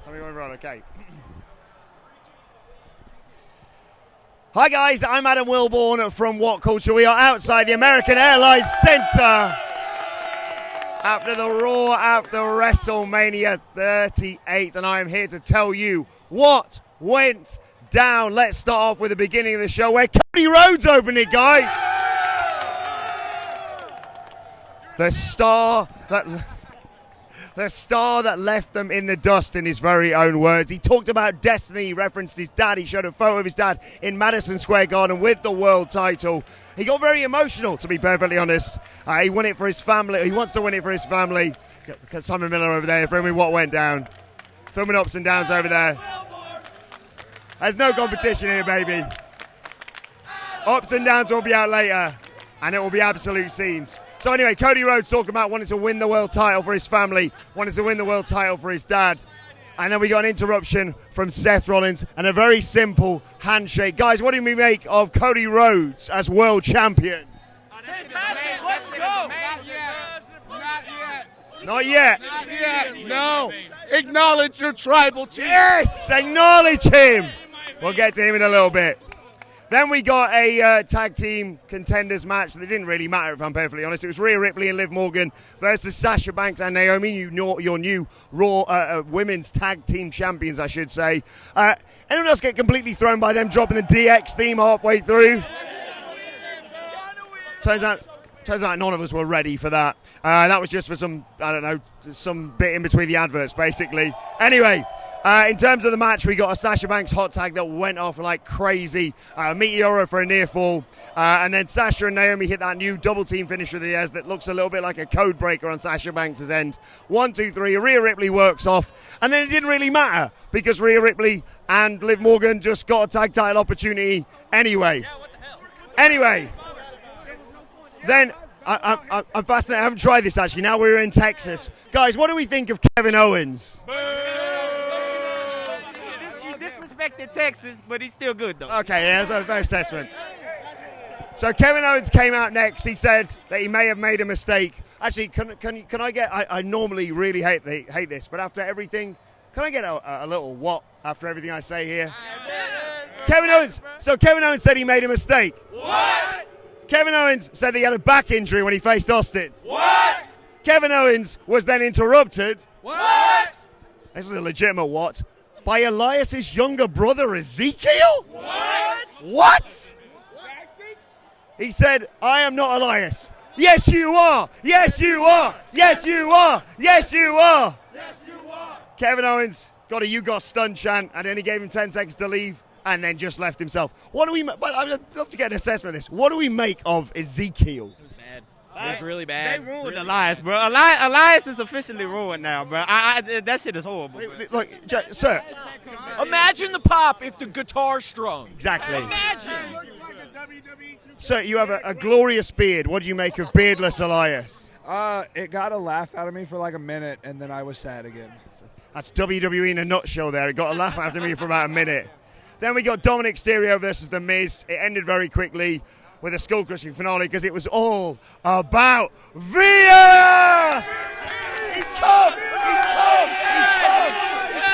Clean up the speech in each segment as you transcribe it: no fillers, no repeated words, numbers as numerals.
Tell me when we're on, okay. Hi guys, I'm Adam Wilborn from WhatCulture. We are outside the American Airlines Center after the Raw, after WrestleMania 38, and I am here to tell you what went down. Let's start off with the beginning of the show where Cody Rhodes opened it, guys. The star that left them in the dust, in his very own words. He talked about destiny, he referenced his dad, he showed a photo of his dad in Madison Square Garden with the world title. He got very emotional, to be perfectly honest. He won it for his family, he wants to win it for his family. Simon Miller over there, filming what went down. Filming ups and downs over there. There's no competition here, baby. Ups and downs will be out later, and it will be absolute scenes. So anyway, Cody Rhodes talking about wanting to win the world title for his family, wanting to win the world title for his dad. And then we got an interruption from Seth Rollins and a very simple handshake. Guys, what do we make of Cody Rhodes as world champion? Fantastic, let's go! Not yet. Not yet, no. Acknowledge your tribal chief. Yes, acknowledge him. We'll get to him in a little bit. Then we got a tag team contenders match that didn't really matter, if I'm perfectly honest. It was Rhea Ripley and Liv Morgan versus Sasha Banks and Naomi, your new Raw women's tag team champions, I should say. Anyone else get completely thrown by them dropping the DX theme halfway through? Turns out none of us were ready for that. That was just for some bit in between the adverts, basically. Anyway, in terms of the match, we got a Sasha Banks hot tag that went off like crazy. Meteora for a near fall. And then Sasha and Naomi hit that new double team finisher of the years that looks a little bit like a code breaker on Sasha Banks' end. 1, 2, 3, Rhea Ripley works off. And then it didn't really matter because Rhea Ripley and Liv Morgan just got a tag title opportunity anyway. Yeah, what the hell? Anyway. Then, I'm fascinated. I haven't tried this actually. Now we're in Texas. Guys, what do we think of Kevin Owens? He disrespected Texas, but he's still good, though. Okay, yeah, that's a fair assessment. So Kevin Owens came out next. He said that he may have made a mistake. Actually, can I get, I normally really hate this, but after everything, can I get a little what after everything I say here? Kevin Owens said he made a mistake. What? Kevin Owens said that he had a back injury when he faced Austin. What? Kevin Owens was then interrupted. What? This is a legitimate what? By Elias's younger brother, Ezekiel? What? He said, I am not Elias. Yes, you are. Yes, you are. Yes, you are. Yes, you are. Yes, you are. Kevin Owens got a "you got stunned" chant, and then he gave him 10 seconds to leave. And then just left himself. What do we? But I'd love to get an assessment of this. What do we make of Ezekiel? It was bad. It was really bad. They ruined Elias, bro. Elias is officially ruined now, bro. That shit is horrible. Look, sir. Imagine the pop if the guitar strung. Exactly. Imagine. Sir, you have a glorious beard. What do you make of beardless Elias? It got a laugh out of me for like a minute, and then I was sad again. That's WWE in a nutshell there. It got a laugh out of me for about a minute. Then we got Dominic Mysterio versus The Miz. It ended very quickly with a skull-crushing finale because it was all about Veer! He's come! He's come! He's come! He's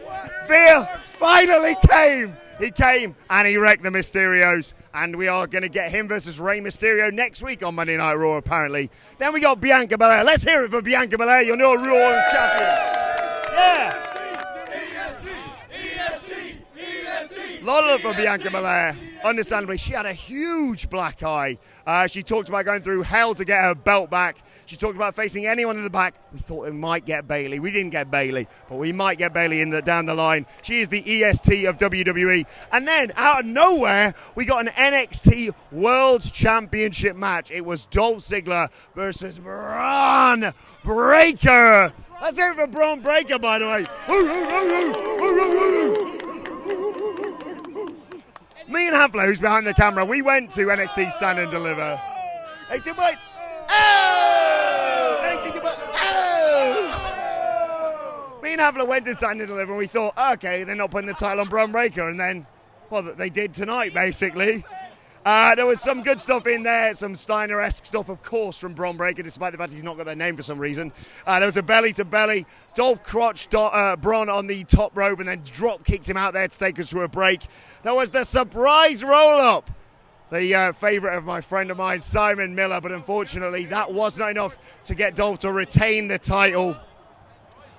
come! Veer finally came! He came and he wrecked the Mysterios. And we are going to get him versus Rey Mysterio next week on Monday Night Raw, apparently. Then we got Bianca Belair. Let's hear it for Bianca Belair, your new Raw Women's Champion. Yeah! Lot of love for Bianca Belair. Understandably, she had a huge black eye. She talked about going through hell to get her belt back. She talked about facing anyone in the back. We thought we might get Bayley. We didn't get Bayley, but we might get Bayley down the line. She is the EST of WWE. And then, out of nowhere, we got an NXT World Championship match. It was Dolph Ziggler versus Braun Breaker. Let's hear it for Braun Breaker, by the way. Me and Havler, who's behind the camera, we went to NXT Stand and Deliver. Hey, did wait. Oh! NXT did wait. Oh! Me and Havler went to Stand and Deliver and we thought, okay, they're not putting the title on Braun Breaker. And then, well, they did tonight, basically. There was some good stuff in there, some Steiner-esque stuff, of course, from Bron Breakker, despite the fact he's not got their name for some reason. There was a belly-to-belly. Dolph crotched Bron on the top rope and then drop-kicked him out there to take us to a break. There was the surprise roll-up. The favourite of my friend of mine, Simon Miller, but unfortunately that was not enough to get Dolph to retain the title.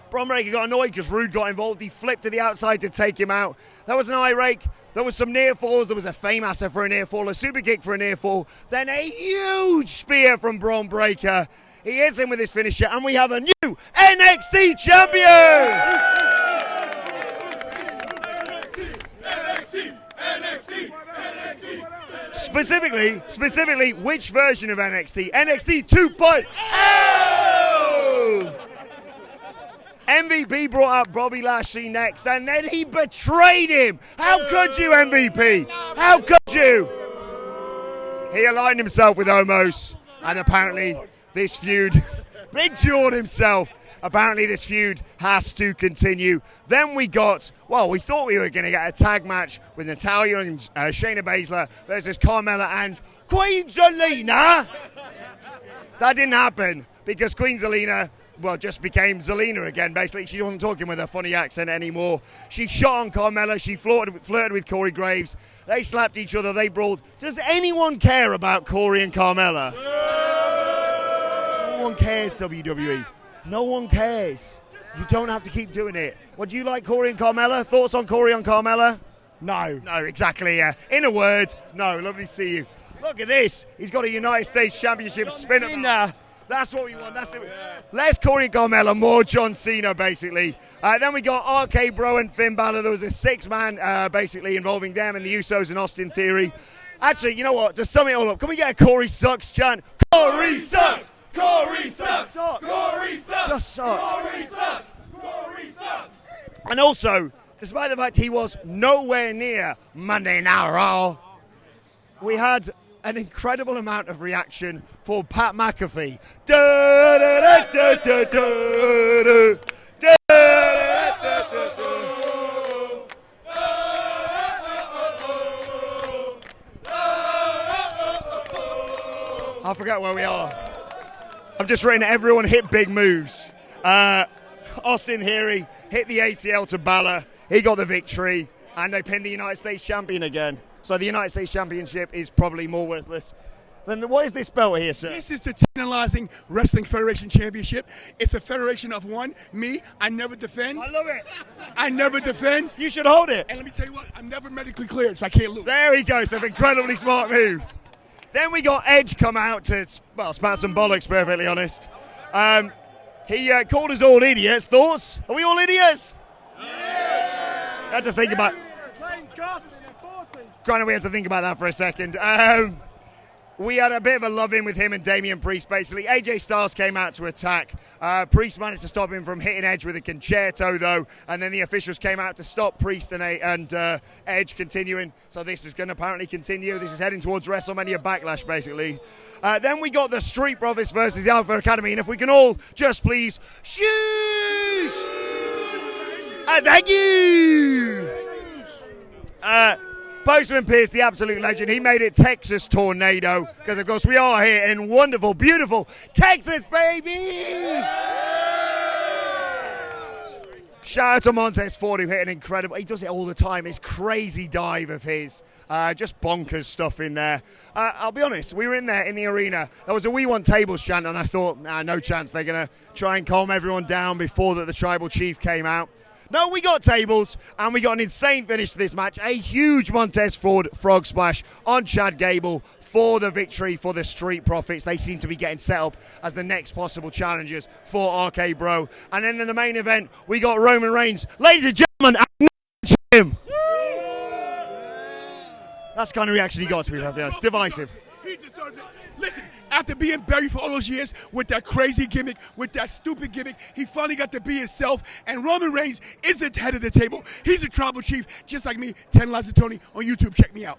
Bron Breakker got annoyed because Rude got involved. He flipped to the outside to take him out. There was an eye rake. There was some near falls. There was a Fameasser for a near fall, a super kick for a near fall, then a huge spear from Bron Breakker. He is in with his finisher, and we have a new NXT champion! Specifically, which version of NXT? NXT 2.0! MVP brought out Bobby Lashley next, and then he betrayed him. How could you, MVP? How could you? He aligned himself with Omos, and apparently this feud, Big John himself, apparently this feud has to continue. Then we got, well, we thought we were going to get a tag match with Natalya and Shayna Baszler versus Carmella and Queen Zelina. That didn't happen because Queen Zelina, well, just became Zelina again, basically. She wasn't talking with her funny accent anymore. She shot on Carmella. She flirted with Corey Graves. They slapped each other. They brawled. Does anyone care about Corey and Carmella? No one cares, WWE. No one cares. You don't have to keep doing it. What, do you like Corey and Carmella? Thoughts on Corey and Carmella? No. No, exactly, yeah. In a word, no. Lovely to see you. Look at this. He's got a United States Championship spinner. That's what we want. That's it. Less Corey and Carmella, more John Cena, basically. Then we got RK Bro and Finn Balor. There was a six-man, basically, involving them and the Usos and Austin Theory. Actually, you know what? To sum it all up, can we get a Corey sucks chant? Corey sucks! Corey sucks! Corey sucks! Just sucks. Corey sucks! Corey sucks! And also, despite the fact he was nowhere near Monday Night Raw, we had an incredible amount of reaction for Pat McAfee. Da, da, da, da, da, da, da, I forget where we are. I've just written everyone hit big moves. Austin Theory hit the ATL to Balor. He got the victory, and they pinned the United States champion again. So the United States Championship is probably more worthless than what is this belt here, sir? This is the Tantalizing Wrestling Federation Championship. It's a federation of one. Me, I never defend. I love it. I never defend. You should hold it. And let me tell you what, I'm never medically cleared, so I can't lose. There he goes, an incredibly smart move. Then we got Edge come out to, well, spat some bollocks, perfectly honest. He called us all idiots. Thoughts? Are we all idiots? Yeah. I had to think about... Granted, we had to think about that for a second. We had a bit of a love-in with him and Damian Priest, basically. AJ Styles came out to attack. Priest managed to stop him from hitting Edge with a concerto, though, and then the officials came out to stop Priest and Edge continuing. So this is going to apparently continue. This is heading towards WrestleMania Backlash, basically. Then we got the Street Profits versus the Alpha Academy, and if we can all just please shoot! Thank you! Postman Pierce, the absolute legend, he made it Texas Tornado, because of course we are here in wonderful, beautiful Texas, baby! Shout out to Montez Ford, who hit an incredible, he does it all the time, his crazy dive of his, just bonkers stuff in there. I'll be honest, we were in there in the arena, there was a "We Want Tables" chant, and I thought, no chance, they're going to try and calm everyone down before that the Tribal Chief came out. No, we got tables, and we got an insane finish to this match. A huge Montez Ford frog splash on Chad Gable for the victory for the Street Profits. They seem to be getting set up as the next possible challengers for RK Bro. And then in the main event, we got Roman Reigns. Ladies and gentlemen, acknowledge him. That's the kind of reaction he got, to be perfectly honest. Divisive. He deserves it. Listen, after being buried for all those years with that crazy gimmick, with that stupid gimmick, he finally got to be himself, and Roman Reigns is the head of the table. He's a tribal chief, just like me, Tantalizing Tony on YouTube. Check me out.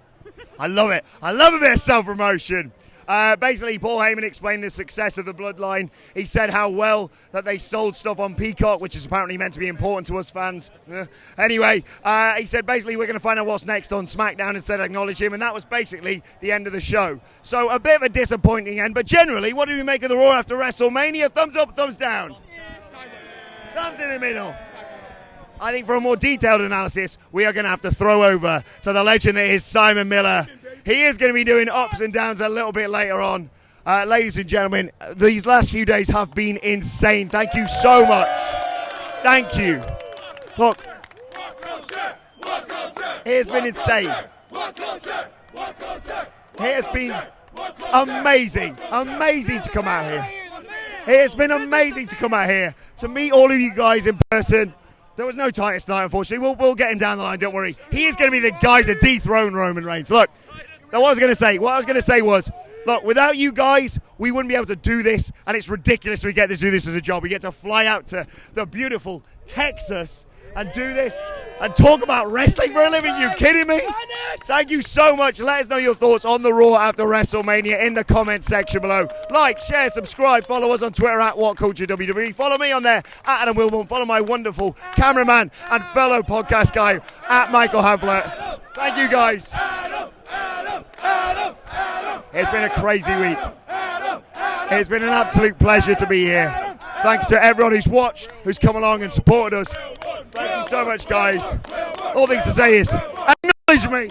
I love it. I love a bit of self-promotion. Basically, Paul Heyman explained the success of the Bloodline. He said how well that they sold stuff on Peacock, which is apparently meant to be important to us fans. Anyway, he said basically we're going to find out what's next on SmackDown instead of acknowledge him, and that was basically the end of the show. So a bit of a disappointing end, but generally, what did we make of the Raw after WrestleMania? Thumbs up, thumbs down. Thumbs in the middle. I think for a more detailed analysis, we are going to have to throw over to the legend that is Simon Miller. He is going to be doing ups and downs a little bit later on. Ladies and gentlemen, these last few days have been insane. Thank you so much. Thank you. Look, it has been insane. It has been amazing to come out here. It has been amazing to come out here to meet all of you guys in person. There was no Titus tonight, unfortunately. We'll get him down the line, don't worry. He is going to be the guy to dethrone Roman Reigns. Look, what I was going to say was, look, without you guys, we wouldn't be able to do this, and it's ridiculous we get to do this as a job. We get to fly out to the beautiful Texas and do this and talk about wrestling for a living. Are you kidding me? Thank you so much. Let us know your thoughts on the Raw after WrestleMania in the comments section below. Like, share, subscribe, follow us on Twitter at WhatCulture WWE. Follow me on there at Adam Wilborn. Follow my wonderful cameraman and fellow podcast guy at Michael Hamflett. Thank you guys. It's been a crazy week. It's been an absolute pleasure to be here. Thanks to everyone who's watched, who's come along and supported us. Thank you so much, guys. All things to say is, acknowledge me.